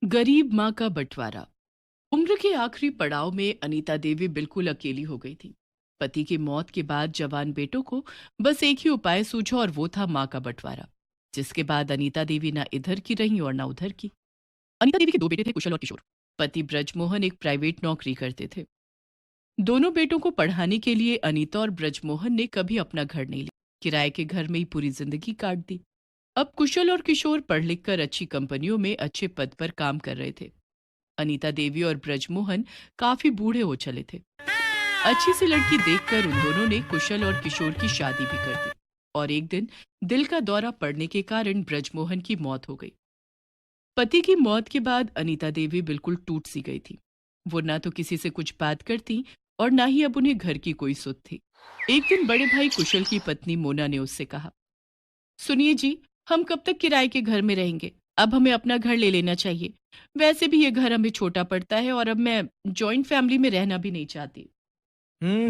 गरीब माँ का बंटवारा। उम्र के आखिरी पड़ाव में अनीता देवी बिल्कुल अकेली हो गई थी। पति की मौत के बाद जवान बेटों को बस एक ही उपाय सूझा और वो था माँ का बंटवारा। जिसके बाद अनीता देवी ना इधर की रही और ना उधर की। अनीता देवी के दो बेटे थे, कुशल और किशोर। पति ब्रजमोहन एक प्राइवेट नौकरी करते थे। दोनों बेटों को पढ़ाने के लिए अनीता और ब्रजमोहन ने कभी अपना घर नहीं लिया, किराए के घर में ही पूरी जिंदगी काट दी। अब कुशल और किशोर पढ़ लिख कर अच्छी कंपनियों में अच्छे पद पर काम कर रहे थे। अनीता देवी और ब्रजमोहन काफी बूढ़े हो चले थे। अच्छी सी लड़की देखकर उन दोनों ने कुशल और किशोर की शादी भी कर दी। और एक दिन दिल का दौरा पड़ने के कारण ब्रजमोहन की मौत हो गई। पति की मौत के बाद अनीता देवी बिल्कुल टूट सी गई थी। वो ना तो किसी से कुछ बात करती और ना ही अब उन्हें घर की कोई सुध थी। एक दिन बड़े भाई कुशल की पत्नी मोना ने उससे कहा, सुनिए जी, हम कब तक किराए के घर में रहेंगे? अब हमें अपना घर ले लेना चाहिए। वैसे भी ये घर हमें छोटा पड़ता है और अब मैं जॉइंट फैमिली में रहना भी नहीं चाहती।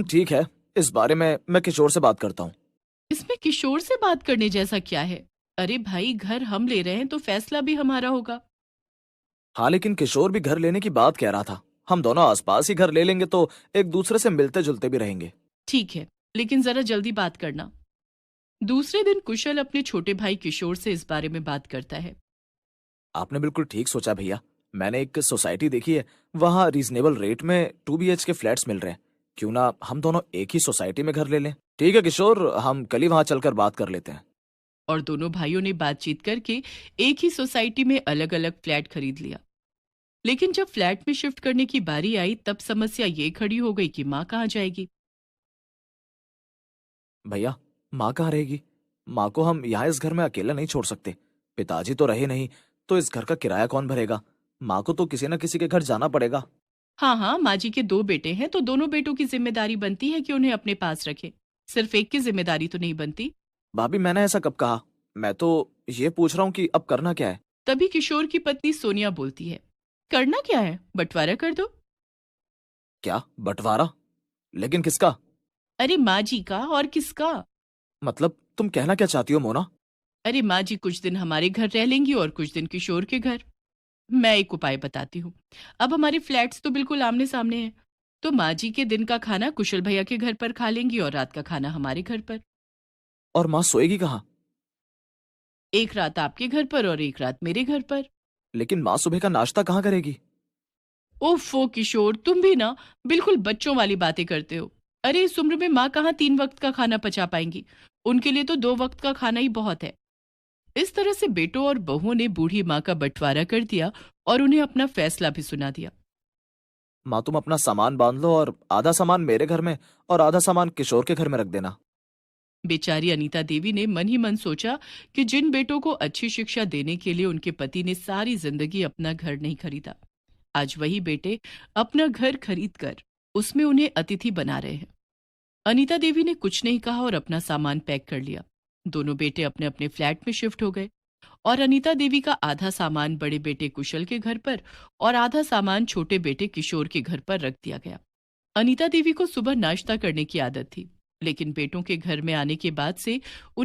ठीक है। इस बारे में मैं किशोर से बात करता हूँ। इसमें किशोर से बात करने जैसा क्या है? अरे भाई, घर हम ले रहे हैं तो फैसला भी हमारा होगा। हाँ, लेकिन किशोर भी घर लेने की बात कह रहा था। हम दोनों आसपास ही घर ले लेंगे तो एक दूसरे से मिलते जुलते भी रहेंगे। ठीक है, लेकिन जरा जल्दी बात करना। दूसरे दिन कुशल अपने छोटे भाई किशोर से इस बारे में बात करता है। आपने बिल्कुल ठीक सोचा भैया। मैंने एक सोसाइटी देखी है, वहाँ रीजनेबल रेट में 2 BH के फ्लैट्स मिल रहे हैं। क्यों ना हम दोनों एक ही सोसाइटी में घर ले लें। ठीक है किशोर, हम कल ही वहाँ चलकर बात कर लेते हैं। और दोनों भाइयों ने बातचीत करके एक ही सोसाइटी में अलग अलग फ्लैट खरीद लिया। लेकिन जब फ्लैट में शिफ्ट करने की बारी आई तब समस्या ये खड़ी हो गई कि माँ कहाँ जाएगी। भैया, माँ कहाँ रहेगी? माँ को हम यहाँ इस घर में अकेला नहीं छोड़ सकते। पिताजी तो रहे नहीं, तो इस घर का किराया कौन भरेगा? माँ को तो किसी न किसी के घर जाना पड़ेगा। हाँ हाँ, माँ जी के दो बेटे हैं तो दोनों बेटों की जिम्मेदारी बनती है कि उन्हें अपने पास रखे। सिर्फ एक की जिम्मेदारी तो नहीं बनती। भाभी, मैंने ऐसा कब कहा? मैं तो ये पूछ रहा हूँ कि अब करना क्या है। तभी किशोर की पत्नी सोनिया बोलती है, करना क्या है, बंटवारा कर दो। क्या बंटवारा? लेकिन किसका? अरे माँ जी का और किसका। मतलब तुम कहना क्या चाहती हो मोना? अरे माँ जी कुछ दिन हमारे घर रह लेंगी और कुछ दिन किशोर के घर। मैं एक उपाय बताती हूँ। अब हमारे फ्लैट्स तो बिल्कुल आमने सामने हैं, तो माँ जी के दिन का खाना कुशल भैया के घर पर खा लेंगी और रात का खाना हमारे घर पर। और माँ सोएगी कहाँ? एक रात आपके घर पर और एक रात मेरे घर पर। लेकिन माँ सुबह का नाश्ता कहाँ करेगी? ओफो किशोर, तुम भी ना बिल्कुल बच्चों वाली बातें करते हो। अरे इस उम्र में माँ कहाँ 3 वक्त का खाना पचा पाएंगी। उनके लिए तो 2 वक्त का खाना ही बहुत है। इस तरह से बेटों और बहुओं ने बूढ़ी माँ का बंटवारा कर दिया और उन्हें अपना फैसला भी सुना दिया। माँ, तुम अपना सामान बांध लो और आधा सामान मेरे घर में और आधा सामान किशोर के घर में रख देना। बेचारी अनीता देवी ने मन ही मन सोचा कि जिन बेटों को अच्छी शिक्षा देने के लिए उनके पति ने सारी जिंदगी अपना घर नहीं खरीदा, आज वही बेटे अपना घर खरीद कर उसमें उन्हें अतिथि बना रहे हैं। अनीता देवी ने कुछ नहीं कहा और अपना सामान पैक कर लिया। दोनों बेटे अपने अपने फ्लैट में शिफ्ट हो गए और अनीता देवी का आधा सामान बड़े बेटे कुशल के घर पर और आधा सामान छोटे बेटे किशोर के घर पर रख दिया गया। अनीता देवी को सुबह नाश्ता करने की आदत थी, लेकिन बेटों के घर में आने के बाद से उन्हें